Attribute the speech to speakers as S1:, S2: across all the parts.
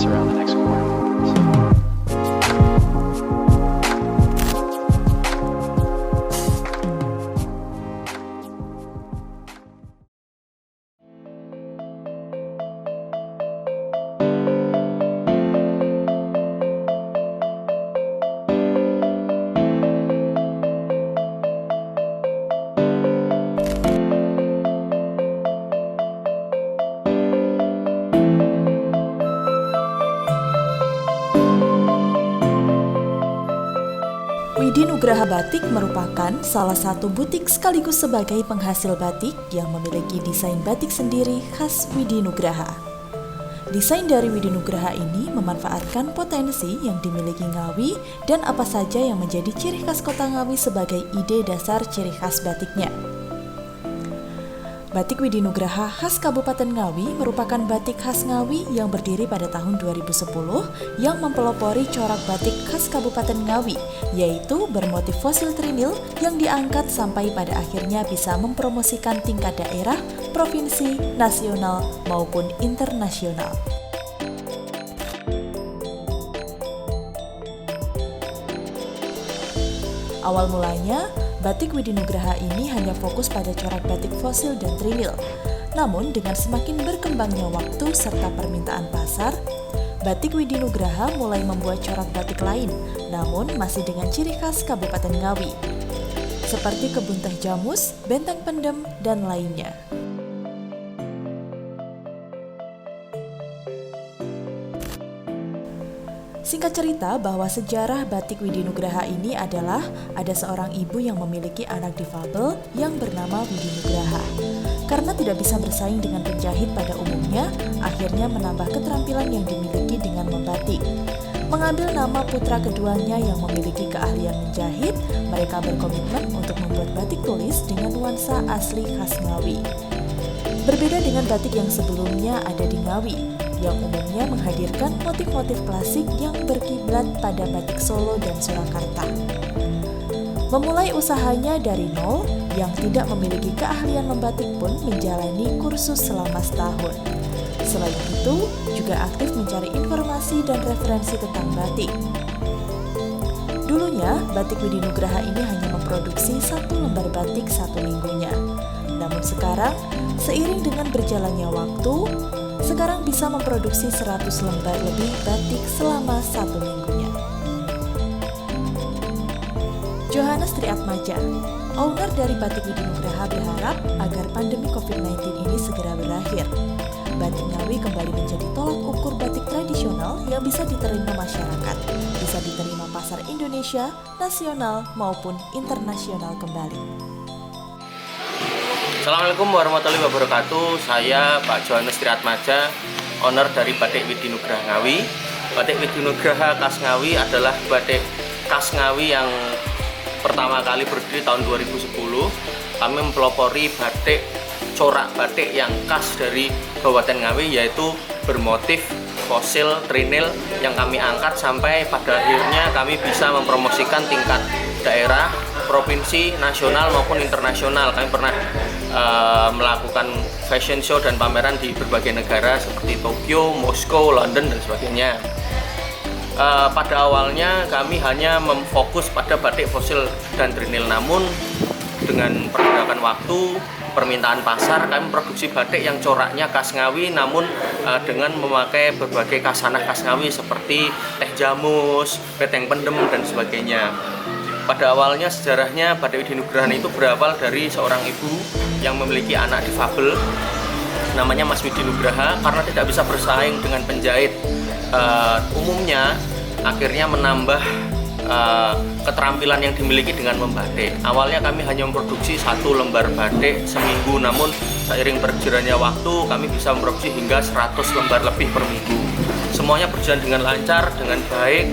S1: dance around the next corner.
S2: Widi Nugraha Batik merupakan salah satu butik sekaligus sebagai penghasil batik yang memiliki desain batik sendiri khas Widi Nugraha. Desain dari Widi Nugraha ini memanfaatkan potensi yang dimiliki Ngawi dan apa saja yang menjadi ciri khas kota Ngawi sebagai ide dasar ciri khas batiknya. Batik Widi Nugraha khas Kabupaten Ngawi merupakan batik khas Ngawi yang berdiri pada tahun 2010 yang mempelopori corak batik khas Kabupaten Ngawi, yaitu bermotif fosil trinil yang diangkat sampai pada akhirnya bisa mempromosikan tingkat daerah, provinsi, nasional, maupun internasional. Awal mulanya, batik Widi Nugraha ini hanya fokus pada corak batik fosil dan trinil. Namun dengan semakin berkembangnya waktu serta permintaan pasar, batik Widi Nugraha mulai membuat corak batik lain, namun masih dengan ciri khas Kabupaten Ngawi, seperti kebun teh jamus, benteng pendem, dan lainnya. Singkat cerita bahwa sejarah batik Widi Nugraha ini adalah ada seorang ibu yang memiliki anak difabel yang bernama Widi Nugraha. Karena tidak bisa bersaing dengan penjahit pada umumnya, akhirnya menambah keterampilan yang dimiliki dengan membatik. Mengambil nama putra keduanya yang memiliki keahlian menjahit, mereka berkomitmen untuk membuat batik tulis dengan nuansa asli khas Ngawi. Berbeda dengan batik yang sebelumnya ada di Ngawi, yang umumnya menghadirkan motif-motif klasik yang berkiblat pada batik Solo dan Surakarta. Memulai usahanya dari nol, yang tidak memiliki keahlian membatik pun menjalani kursus selama setahun. Selain itu, juga aktif mencari informasi dan referensi tentang batik. Dulunya, batik Widi Nugraha ini hanya memproduksi 1 lembar batik 1 minggunya. Namun sekarang, seiring dengan berjalannya waktu, sekarang bisa memproduksi 100 lembar lebih batik selama 1 minggunya. Johannes Triatmaja, owner dari Batik Widi Nugraha, berharap agar pandemi COVID-19 ini segera berakhir. Batik Ngawi kembali menjadi tolak ukur batik tradisional yang bisa diterima masyarakat, bisa diterima pasar Indonesia, nasional maupun internasional kembali.
S3: Assalamualaikum warahmatullahi wabarakatuh. Saya Pak Johannes Triatmaja, owner dari Batik Widi Nugraha Ngawi. Batik Widi Nugraha khas Ngawi adalah batik khas Ngawi yang pertama kali berdiri tahun 2010. Kami mempelopori batik corak batik yang khas dari Kabupaten Ngawi, yaitu bermotif fosil trinil yang kami angkat sampai pada akhirnya kami bisa mempromosikan tingkat daerah, provinsi, nasional maupun internasional. Kami pernah melakukan fashion show dan pameran di berbagai negara seperti Tokyo, Moskow, London, dan sebagainya. Pada awalnya kami hanya memfokus pada batik fosil dan trinil, namun dengan pergerakan waktu, permintaan pasar, kami produksi batik yang coraknya khas Ngawi, namun dengan memakai berbagai khasanah khas Ngawi seperti teh jamus, benteng pendem, dan sebagainya. Pada awalnya sejarahnya Batik Widi Nugraha itu berawal dari seorang ibu yang memiliki anak difabel, namanya Mas Widi Nugraha. Karena tidak bisa bersaing dengan penjahit umumnya, akhirnya menambah keterampilan yang dimiliki dengan membatik. Awalnya kami hanya memproduksi 1 lembar batik seminggu, namun seiring berjalannya waktu kami bisa memproduksi hingga 100 lembar lebih per minggu. Semuanya berjalan dengan lancar, dengan baik.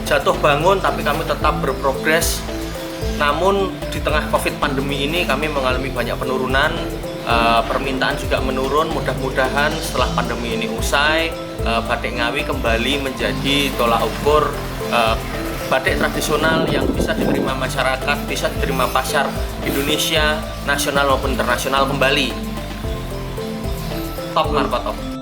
S3: Jatuh bangun tapi kami tetap berprogres. Namun di tengah COVID pandemi ini kami mengalami banyak penurunan, permintaan juga menurun. Mudah-mudahan setelah pandemi ini usai, Batik Ngawi kembali menjadi tolak ukur batik tradisional yang bisa diterima masyarakat, bisa diterima pasar Indonesia, nasional maupun internasional kembali. Top markotop.